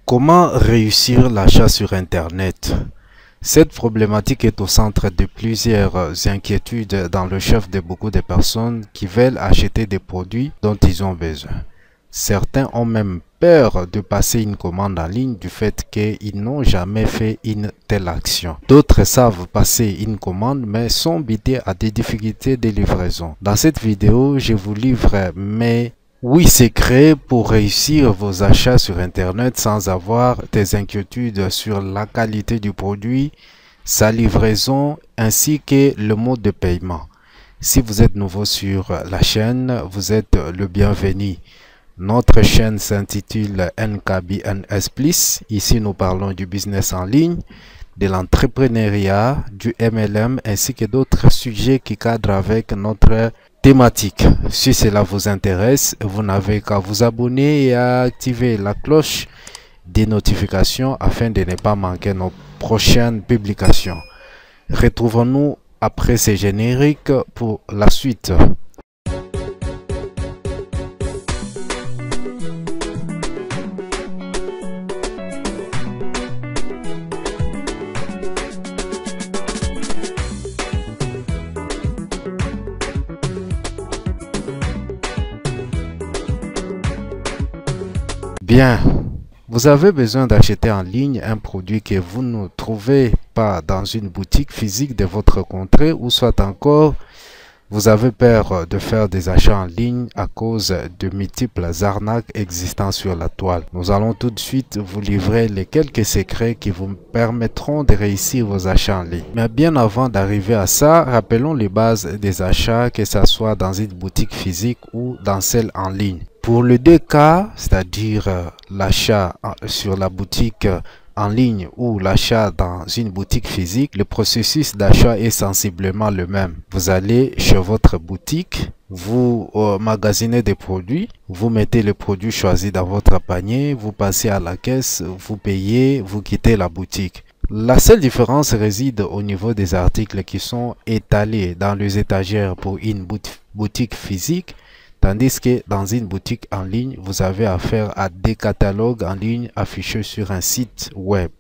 Comment réussir l'achat sur Internet? Cette problématique est au centre de plusieurs inquiétudes dans le chef de beaucoup de personnes qui veulent acheter des produits dont ils ont besoin. Certains ont même peur de passer une commande en ligne du fait qu'ils n'ont jamais fait une telle action. D'autres savent passer une commande mais sont butés à des difficultés de livraison. Dans cette vidéo, je vous livre mes 8 secrets pour réussir vos achats sur Internet sans avoir des inquiétudes sur la qualité du produit, sa livraison ainsi que le mode de paiement. Si vous êtes nouveau sur la chaîne, vous êtes le bienvenu. Notre chaîne s'intitule NKBNS+. Ici, nous parlons du business en ligne, de l'entrepreneuriat, du MLM ainsi que d'autres sujets qui cadrent avec notre thématique. Si cela vous intéresse, vous n'avez qu'à vous abonner et à activer la cloche des notifications afin de ne pas manquer nos prochaines publications. Retrouvons-nous après ces génériques pour la suite. Bien, vous avez besoin d'acheter en ligne un produit que vous ne trouvez pas dans une boutique physique de votre contrée ou soit encore vous avez peur de faire des achats en ligne à cause de multiples arnaques existant sur la toile. Nous allons tout de suite vous livrer les quelques secrets qui vous permettront de réussir vos achats en ligne. Mais bien avant d'arriver à ça, rappelons les bases des achats, que ce soit dans une boutique physique ou dans celle en ligne. Pour les deux cas, c'est-à-dire l'achat sur la boutique en ligne ou l'achat dans une boutique physique, le processus d'achat est sensiblement le même. Vous allez chez votre boutique, vous magasinez des produits, vous mettez le produit choisi dans votre panier, vous passez à la caisse, vous payez, vous quittez la boutique. La seule différence réside au niveau des articles qui sont étalés dans les étagères pour une boutique physique. Tandis que dans une boutique en ligne, vous avez affaire à des catalogues en ligne affichés sur un site web.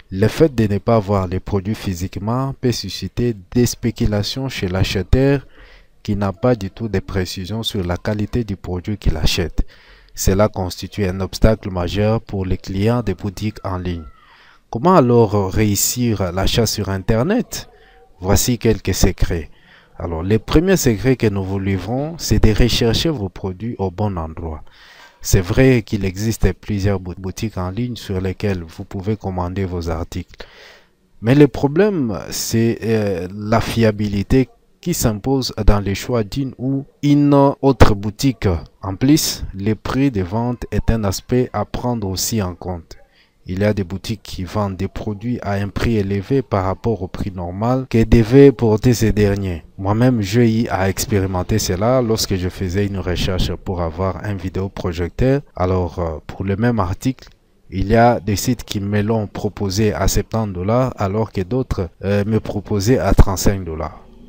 Le fait de ne pas voir les produits physiquement peut susciter des spéculations chez l'acheteur qui n'a pas du tout de précision sur la qualité du produit qu'il achète. Cela constitue un obstacle majeur pour les clients des boutiques en ligne. Comment alors réussir l'achat sur Internet? Voici quelques secrets. Alors, le premier secret que nous vous livrons, c'est de rechercher vos produits au bon endroit. C'est vrai qu'il existe plusieurs boutiques en ligne sur lesquelles vous pouvez commander vos articles. Mais le problème, c'est la fiabilité qui s'impose dans le choix d'une ou une autre boutique. En plus, le prix de vente est un aspect à prendre aussi en compte. Il y a des boutiques qui vendent des produits à un prix élevé par rapport au prix normal que devaient porter ces derniers. Moi-même, j'ai eu à expérimenter cela lorsque je faisais une recherche pour avoir un vidéoprojecteur. Alors, pour le même article, il y a des sites qui me l'ont proposé à 70 $ alors que d'autres me proposaient à 35 $.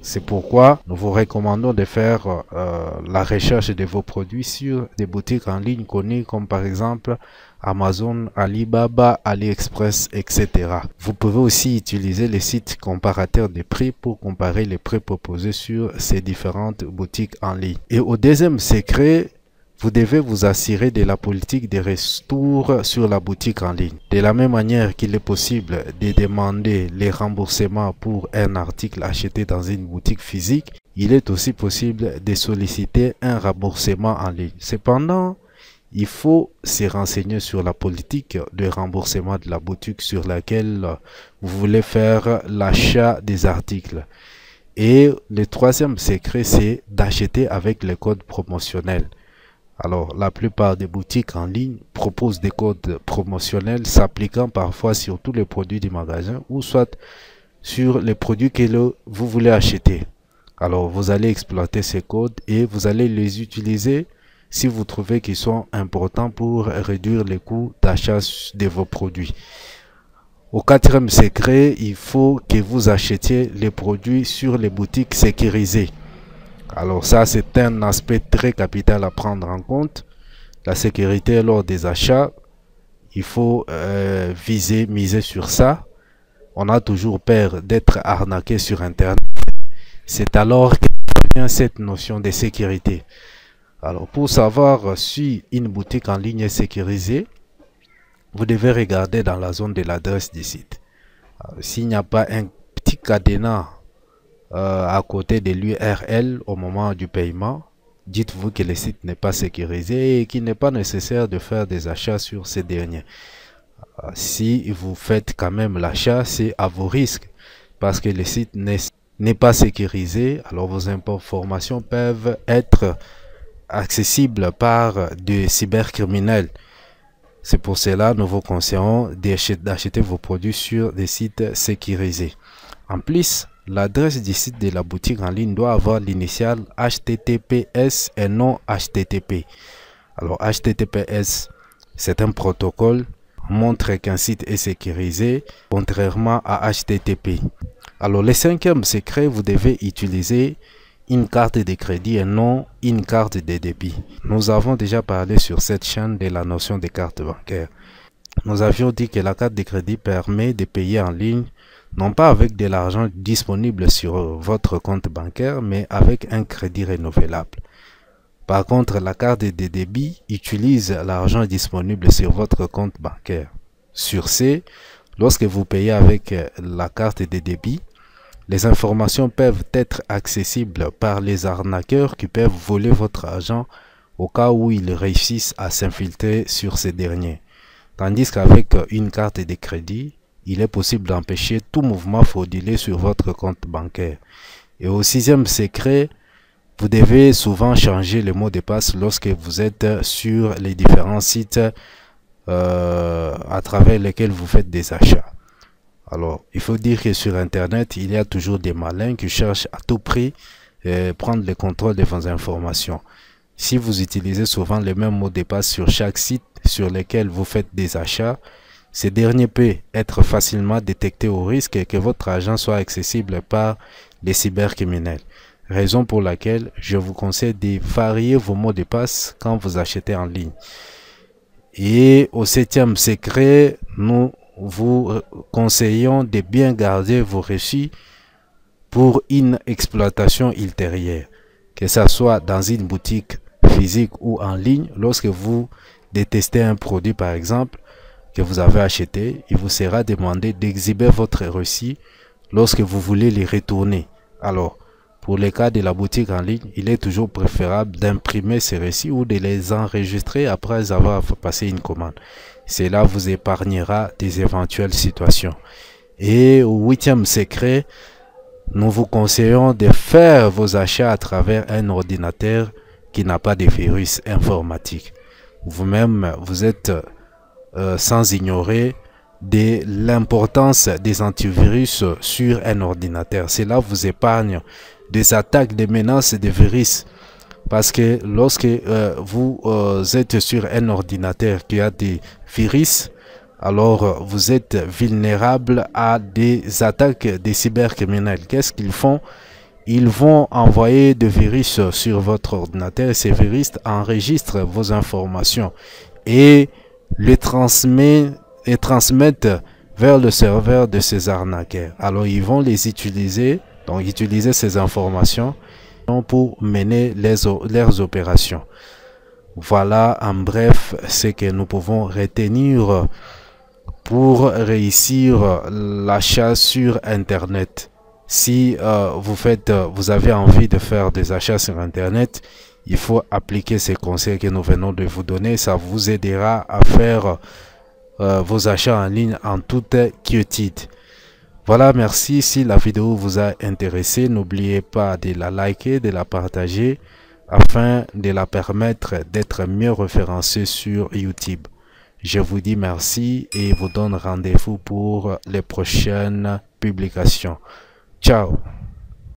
C'est pourquoi nous vous recommandons de faire la recherche de vos produits sur des boutiques en ligne connues comme par exemple Amazon, Alibaba, AliExpress, etc. Vous pouvez aussi utiliser les sites comparateurs de prix pour comparer les prix proposés sur ces différentes boutiques en ligne. Et au deuxième secret, vous devez vous assurer de la politique de retour sur la boutique en ligne. De la même manière qu'il est possible de demander les remboursements pour un article acheté dans une boutique physique, il est aussi possible de solliciter un remboursement en ligne. Cependant, il faut se renseigner sur la politique de remboursement de la boutique sur laquelle vous voulez faire l'achat des articles. Et le troisième secret, c'est d'acheter avec les codes promotionnels. Alors, la plupart des boutiques en ligne proposent des codes promotionnels s'appliquant parfois sur tous les produits du magasin ou soit sur les produits que vous voulez acheter. Alors, vous allez exploiter ces codes et vous allez les utiliser si vous trouvez qu'ils sont importants pour réduire les coûts d'achat de vos produits. Au quatrième secret, il faut que vous achetiez les produits sur les boutiques sécurisées. Alors ça, c'est un aspect très capital à prendre en compte. La sécurité lors des achats, il faut miser sur ça. On a toujours peur d'être arnaqué sur Internet. C'est alors que vient cette notion de sécurité. Alors, pour savoir si une boutique en ligne est sécurisée, vous devez regarder dans la zone de l'adresse du site. S'il n'y a pas un petit cadenas à côté de l'URL au moment du paiement, dites-vous que le site n'est pas sécurisé et qu'il n'est pas nécessaire de faire des achats sur ces derniers. Si vous faites quand même l'achat, c'est à vos risques parce que le site n'est pas sécurisé. Alors vos informations peuvent être accessibles par des cybercriminels. C'est pour cela que nous vous conseillons d'acheter vos produits sur des sites sécurisés. En plus, l'adresse du site de la boutique en ligne doit avoir l'initiale HTTPS et non HTTP. Alors HTTPS, c'est un protocole montre qu'un site est sécurisé, contrairement à HTTP. Alors, le cinquième secret, vous devez utiliser une carte de crédit et non une carte de débit. Nous avons déjà parlé sur cette chaîne de la notion de carte bancaire. Nous avions dit que la carte de crédit permet de payer en ligne, non pas avec de l'argent disponible sur votre compte bancaire, mais avec un crédit renouvelable. Par contre, la carte de débit utilise l'argent disponible sur votre compte bancaire. Sur ce, lorsque vous payez avec la carte de débit, les informations peuvent être accessibles par les arnaqueurs qui peuvent voler votre argent au cas où ils réussissent à s'infiltrer sur ces derniers. Tandis qu'avec une carte de crédit, il est possible d'empêcher tout mouvement frauduleux sur votre compte bancaire. Et au sixième secret, vous devez souvent changer le mot de passe lorsque vous êtes sur les différents sites à travers lesquels vous faites des achats. Alors, il faut dire que sur Internet, il y a toujours des malins qui cherchent à tout prix prendre le contrôle de vos informations. Si vous utilisez souvent les mêmes mots de passe sur chaque site sur lequel vous faites des achats, ces derniers peuvent être facilement détectés au risque que votre argent soit accessible par les cybercriminels. Raison pour laquelle je vous conseille de varier vos mots de passe quand vous achetez en ligne. Et au septième secret, nous vous conseillons de bien garder vos reçus pour une exploitation ultérieure. Que ce soit dans une boutique physique ou en ligne, lorsque vous détestez un produit par exemple que vous avez acheté, il vous sera demandé d'exhiber votre reçu lorsque vous voulez les retourner. Alors, pour les cas de la boutique en ligne, il est toujours préférable d'imprimer ces reçus ou de les enregistrer après avoir passé une commande. Cela vous épargnera des éventuelles situations. Et au huitième secret, nous vous conseillons de faire vos achats à travers un ordinateur qui n'a pas de virus informatique. Vous-même, vous êtes sans ignorer de l'importance des antivirus sur un ordinateur. Cela vous épargne des attaques, des menaces et des virus. Parce que lorsque vous êtes sur un ordinateur qui a des virus, alors vous êtes vulnérable à des attaques des cybercriminels. Qu'est-ce qu'ils font? Ils vont envoyer des virus sur votre ordinateur. Ces virus enregistrent vos informations et les transmettent vers le serveur de ces arnaqueurs. Alors ils vont les utiliser, donc utiliser ces informations pour mener leurs opérations. Voilà en bref ce que nous pouvons retenir pour réussir l'achat sur Internet. Si vous avez envie de faire des achats sur Internet, il faut appliquer ces conseils que nous venons de vous donner. Ça vous aidera à faire vos achats en ligne en toute quiétude. Voilà, merci. Si la vidéo vous a intéressé, n'oubliez pas de la liker, de la partager afin de la permettre d'être mieux référencée sur YouTube. Je vous dis merci et vous donne rendez-vous pour les prochaines publications. Ciao!